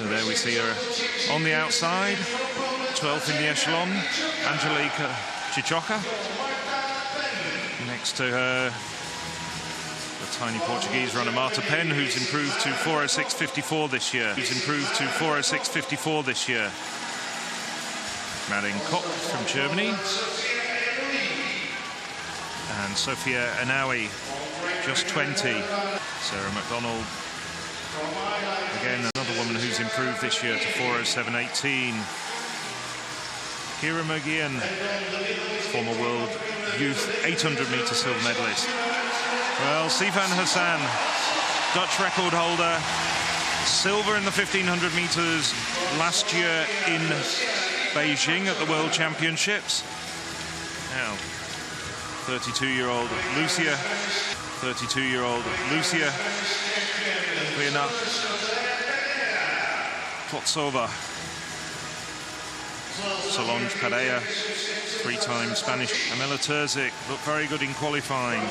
So there we see her on the outside, 12th in the echelon, Angelica Chichoka. Next to her, the tiny Portuguese runner Marta Penn, who's improved to 4:06.54 this year. Marin Kopp from Germany. And Sophia Anawi, just 20. Sarah McDonald, again another woman who's improved this year to 4:07.18. Kira McGeehan, former world youth 800-meter silver medalist. Well, Sifan Hassan, Dutch record holder, silver in the 1500 meters last year in Beijing at the World Championships. Now, 32-year-old Lucia Liana Klotsova. Solange Pereira, three-time Spanish. Amela Terzic looked very good in qualifying.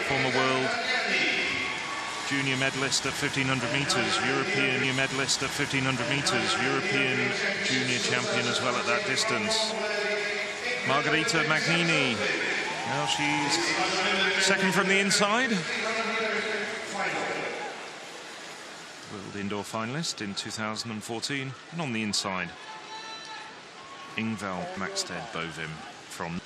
Former world junior medalist at 1500 meters, European medalist at 1500 meters, European junior champion as well at that distance. Margherita Magnini, now she's second from the inside. World indoor finalist in 2014, and on the inside, Ingvild Maxted Bovim from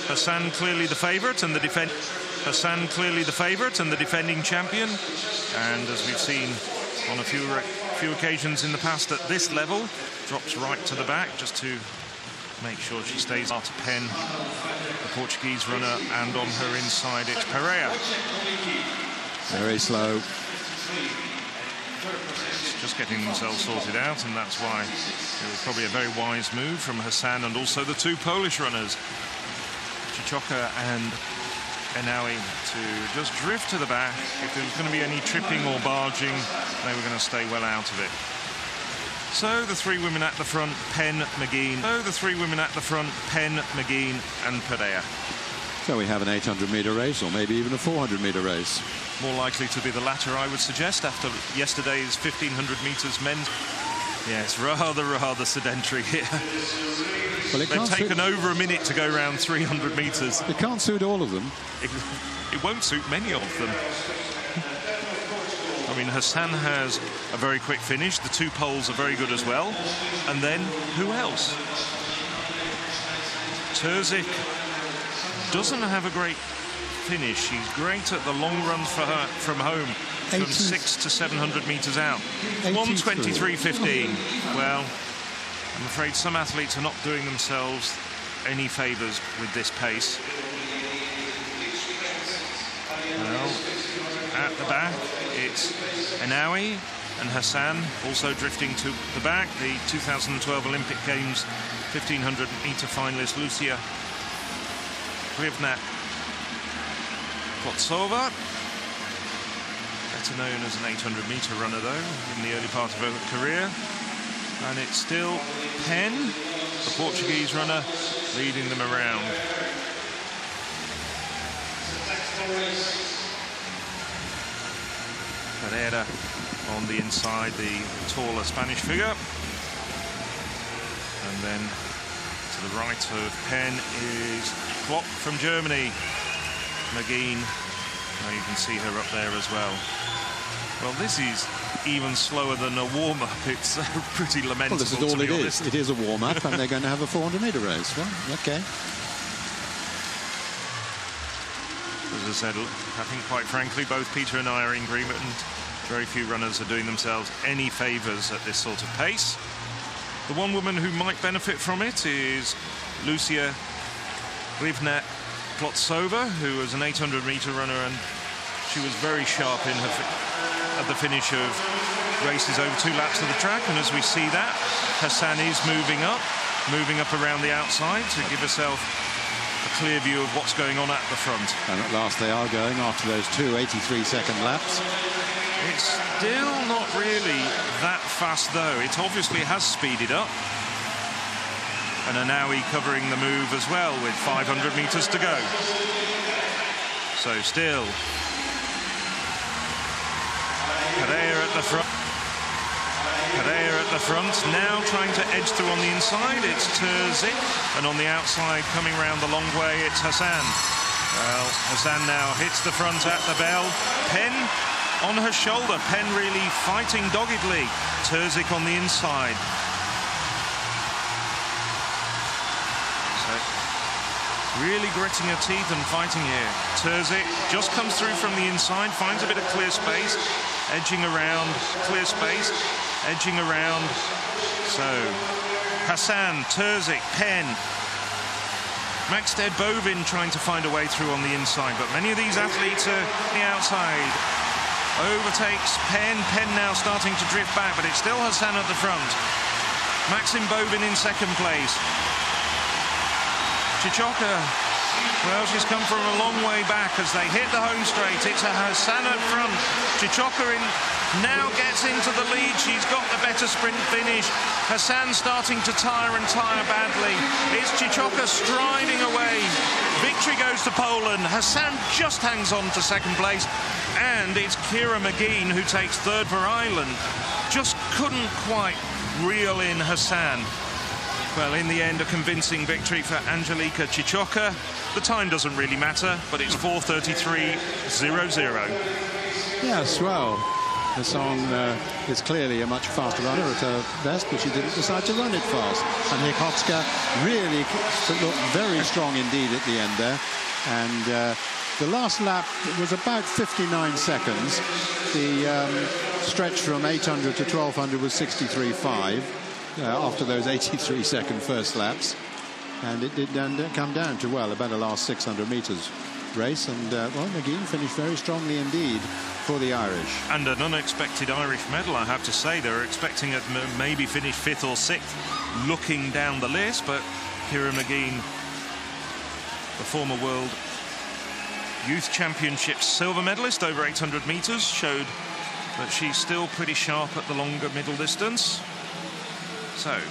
Hassan clearly the favourite and the defending champion. And as we've seen on a few occasions in the past at this level, drops right to the back just to make sure she stays. Marta Penn, the Portuguese runner, and on her inside it's Pereira. Very slow. Just getting themselves sorted out, and that's why it was probably a very wise move from Hassan and also the two Polish runners, Chichoka and Anawi, to just drift to the back. If there was going to be any tripping or barging, they were going to stay well out of it. So the three women at the front, Penn, McGeehan. And Pereira. So we have an 800-meter race, or maybe even a 400-meter race. More likely to be the latter, I would suggest, after yesterday's 1500 meters men's. Yes, rather sedentary here. Well, they've taken over a minute to go around 300 meters. It can't suit all of them. It won't suit many of them. I mean, Hassan has a very quick finish. The two Poles are very good as well. And then, who else? Terzic doesn't have a great finish. She's great at the long run for her from home, from 600 to 700 meters out. 1:23.15. Well, I'm afraid some athletes are not doing themselves any favors with this pace. Well, at the back, it's Anawi and Hassan also drifting to the back. The 2012 Olympic Games 1500-meter finalist Lucia Liana Klotsova, better known as an 800-meter runner, though, in the early part of her career. And it's still Penn, the Portuguese runner, leading them around. Pereira on the inside, the taller Spanish figure. And then to the right of Penn is Klopp from Germany. McGeehan, now you can see her up there as well. Well, this is even slower than a warm-up. It's pretty lamentable. Well, this is all it is. It is a warm-up, and they're going to have a 400-meter race. Well, okay. As I said, I think quite frankly, both Peter and I are in agreement. Very few runners are doing themselves any favours at this sort of pace. The one woman who might benefit from it is Lucia Liana Klotsova, who was an 800-meter runner, and she was very sharp in her at the finish of races over 2 laps of the track. And as we see that, Hassan is moving up around the outside to give herself a clear view of what's going on at the front. And at last they are going after those 2 83-second laps. It's still not really that fast, though. It obviously has speeded up. And Anawi covering the move as well with 500 meters to go. So still Pereira at the front. Pereira at the front, now trying to edge through on the inside. It's Terzic, and on the outside, coming round the long way, it's Hassan. Well, Hassan now hits the front at the bell. Penn on her shoulder. Penn really fighting doggedly. Terzic on the inside. So, really gritting her teeth and fighting here. Terzic just comes through from the inside, finds a bit of clear space, edging around, clear space, edging around. So, Hassan, Terzic, Penn. Maxted Bovin trying to find a way through on the inside, but many of these athletes are on the outside. Overtakes Penn. Penn now starting to drift back, but it's still Hassan at the front. Maxim Bovin in second place. Cicioca, well, she's come from a long way back as they hit the home straight. It's a Hassan at front. Cicioca now gets into the lead. She's got the better sprint finish. Hassan starting to tire badly. It's Cicioca striding away. Victory goes to Poland. Hassan just hangs on to second place. And it's Kira McGean who takes third for Ireland. Just couldn't quite reel in Hassan. Well, in the end, a convincing victory for Angelika Cicioca. The time doesn't really matter, but it's 4:33.00. Yes, well, Hassan is clearly a much faster runner at her best, but she didn't decide to run it fast. And Hikotska really looked very strong indeed at the end there. And the last lap was about 59 seconds. The stretch from 800 to 1200 was 63.5 after those 83-second first laps. And it did come down to, well, about the last 600 metres race. And, well, McGean finished very strongly indeed for the Irish. And an unexpected Irish medal, I have to say. They were expecting it maybe finish 5th or 6th, looking down the list. But Kira McGean, the former World Youth Championship silver medalist over 800 metres, showed that she's still pretty sharp at the longer middle distance. So,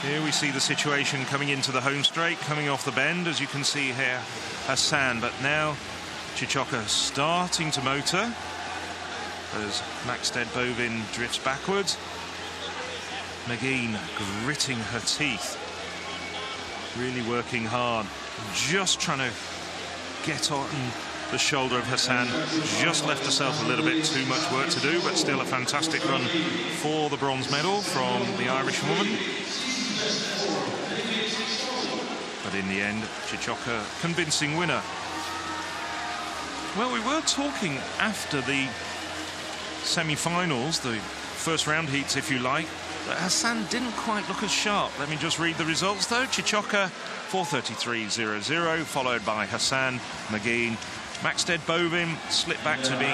here we see the situation coming into the home straight, coming off the bend, as you can see here, Hassan. But now Cicioca starting to motor as Maxted Bovin drifts backwards. McGean gritting her teeth, really working hard, just trying to get on the shoulder of Hassan. Just left herself a little bit too much work to do, but still a fantastic run for the bronze medal from the Irish woman. But in the end, Cicioca, convincing winner. Well, we were talking after the semi-finals, the first round heats, if you like, that Hassan didn't quite look as sharp. Let me just read the results, though. Cicioca, 4:33.00, followed by Hassan, McGean. Maxted Bovin slipped back to be